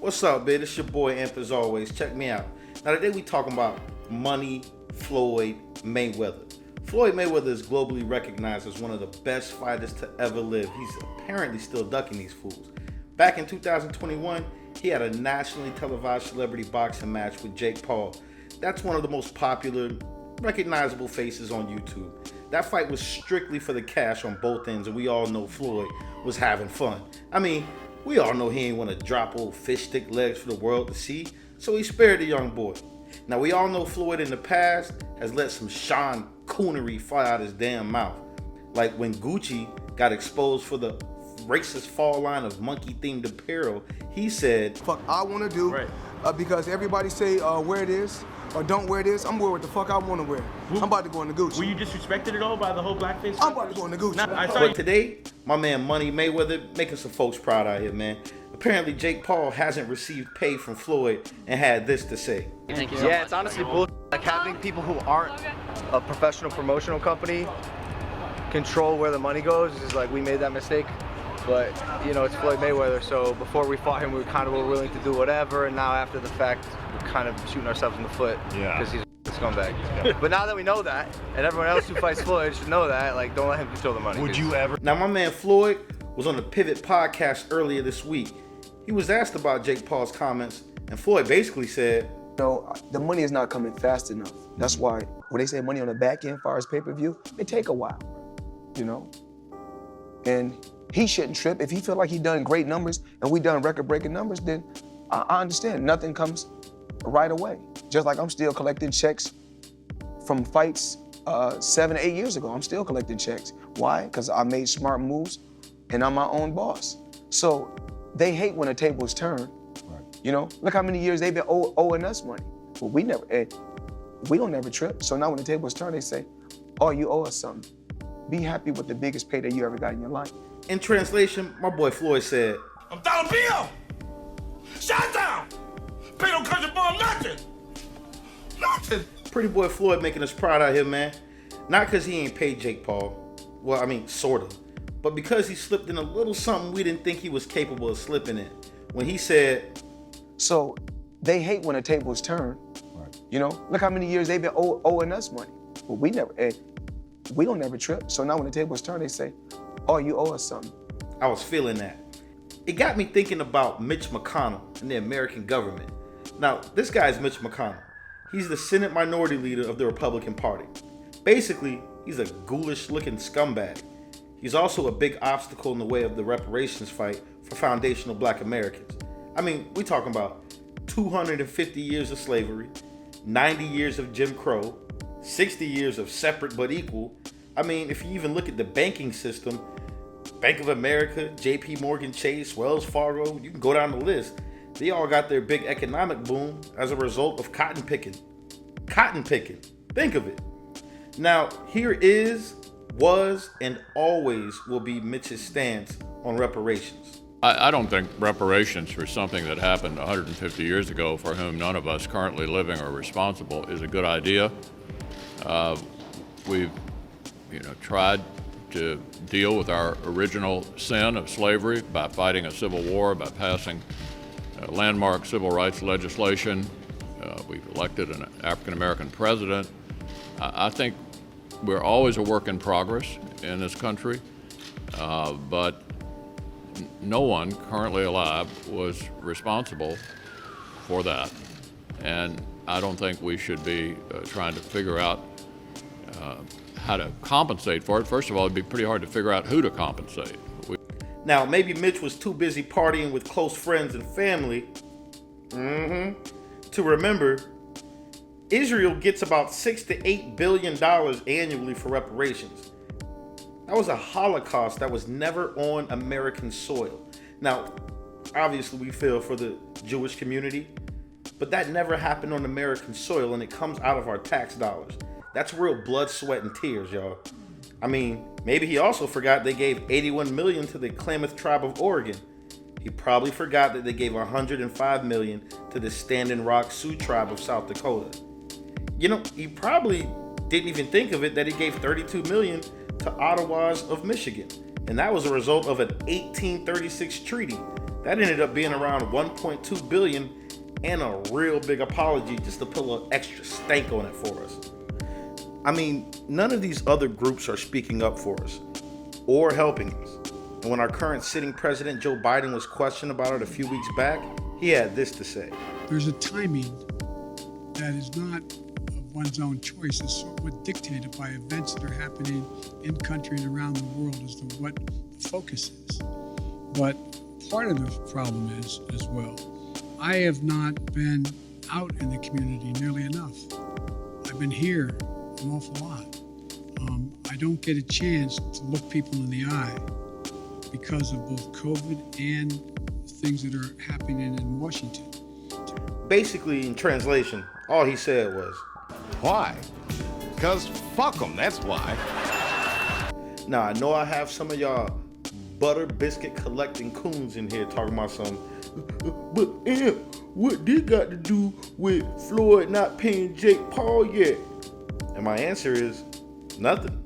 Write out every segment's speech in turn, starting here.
What's up, man? It's your boy Amp as always. Check me out. Now today we talking about money, Floyd Mayweather. Floyd Mayweather is globally recognized as one of the best fighters to ever live. He's apparently still ducking these fools. Back in 2021, he had a nationally televised celebrity boxing match with Jake Paul. That's one of the most popular, recognizable faces on YouTube. That fight was strictly for the cash on both ends, and we all know Floyd was having fun. I mean, we all know he ain't want to drop old fish stick legs for the world to see, so he spared the young boy. Now, we all know Floyd in the past has let some Sean Coonery fly out his damn mouth. Like when Gucci got exposed for the racist fall line of monkey-themed apparel, he said, "Fuck I want to do," right. Because everybody say wear this or don't wear this. I'm wearing what the fuck I want to wear. I'm about to go in the Gucci. Were you disrespected at all by the whole blackface? I'm about to go in the Gucci. But today, my man Money Mayweather making some folks proud out here, man. Apparently, Jake Paul hasn't received pay from Floyd and had this to say. Thank you so much. It's honestly bullshit. Like having people who aren't a professional promotional company control where the money goes is like, we made that mistake. But, you know, it's Floyd Mayweather, so before we fought him, we kind of were willing to do whatever, and now after the fact, we're kind of shooting ourselves in the foot because he's a scumbag. Yeah. But now that we know that, and everyone else who fights Floyd should know that, like, don't let him control the money. Would you ever? Now, my man Floyd was on the Pivot podcast earlier this week. He was asked about Jake Paul's comments, and Floyd basically said, "No, the money is not coming fast enough. That's why when they say money on the back end, as far as pay-per-view, it take a while, you know? And he shouldn't trip. If he feel like he done great numbers and we done record-breaking numbers, then I understand. Nothing comes right away. Just like I'm still collecting checks from fights 7 or 8 years ago. I'm still collecting checks. Why? Because I made smart moves and I'm my own boss. So they hate when a table is turned. Right. You know, look how many years they've been owing us money. Well, we don't never trip. So now when the table is turned, they say, "Oh, you owe us something." Be happy with the biggest payday you ever got in your life. In translation, my boy Floyd said, "I'm $1 bill. Shut down. Pay no country for nothing. Nothing." Pretty boy Floyd making us proud out here, man. Not because he ain't paid Jake Paul. Well, I mean, sort of. But because he slipped in a little something we didn't think he was capable of slipping in. When he said, "So they hate when a table is turned." Right. You know, look how many years they've been owing us money. Well, we don't never trip. So now when the table is turned, they say, "Oh, you owe us something." I was feeling that. It got me thinking about Mitch McConnell and the American government. Now, this guy is Mitch McConnell. He's the Senate Minority Leader of the Republican Party. Basically, he's a ghoulish-looking scumbag. He's also a big obstacle in the way of the reparations fight for foundational black Americans. I mean, we're talking about 250 years of slavery, 90 years of Jim Crow, 60 years of separate but equal. I mean, if you even look at the banking system, Bank of America, JP Morgan Chase, Wells Fargo, you can go down the list. They all got their big economic boom as a result of cotton picking. Cotton picking. Think of it. Now, here is, was, and always will be Mitch's stance on reparations. I don't think reparations for something that happened 150 years ago, for whom none of us currently living are responsible, is a good idea. We've tried to deal with our original sin of slavery by fighting a civil war, by passing landmark civil rights legislation. We've elected an African-American president. I think we're always a work in progress in this country, but no one currently alive was responsible for that. And I don't think we should be trying to figure out how to compensate for it. First of all, it'd be pretty hard to figure out who to compensate. Now, maybe Mitch was too busy partying with close friends and family to remember Israel gets about $6 to $8 billion annually for reparations. That was a Holocaust that was never on American soil. Now, obviously we feel for the Jewish community, but that never happened on American soil, and it comes out of our tax dollars. That's real blood, sweat, and tears, y'all. I mean, maybe he also forgot they gave $81 million to the Klamath tribe of Oregon. He probably forgot that they gave $105 million to the Standing Rock Sioux tribe of South Dakota. You know, he probably didn't even think of it that he gave $32 million to Ottawas of Michigan. And that was a result of an 1836 treaty That ended up being around 1.2 billion and a real big apology just to put a little extra stank on it for us. I mean, none of these other groups are speaking up for us or helping us. And when our current sitting president, Joe Biden, was questioned about it a few weeks back, he had this to say. There's a timing that is not of one's own choice. It's somewhat dictated by events that are happening in country and around the world as to what the focus is. But part of the problem is, as well, I have not been out in the community nearly enough. I've been here an awful lot. I don't get a chance to look people in the eye because of both COVID and things that are happening in Washington. Basically, in translation, all he said was, Why? Because fuck them, that's why. now I know I have some of y'all butter biscuit collecting coons in here talking about some, but what this got to do with Floyd not paying Jake Paul yet? And my answer is nothing.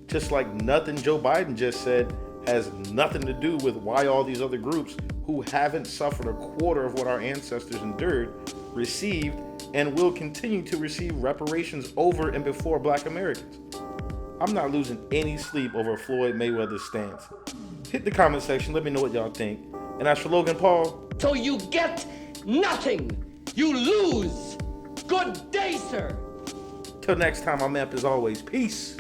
Just like nothing Joe Biden just said has nothing to do with why all these other groups who haven't suffered a quarter of what our ancestors endured received and will continue to receive reparations over and before Black Americans. I'm not losing any sleep over Floyd Mayweather's stance. Hit the comment section, let me know what y'all think. And as for Logan Paul, So you get nothing. You lose. Good day, sir. till next time, I'm Amp as always. Peace.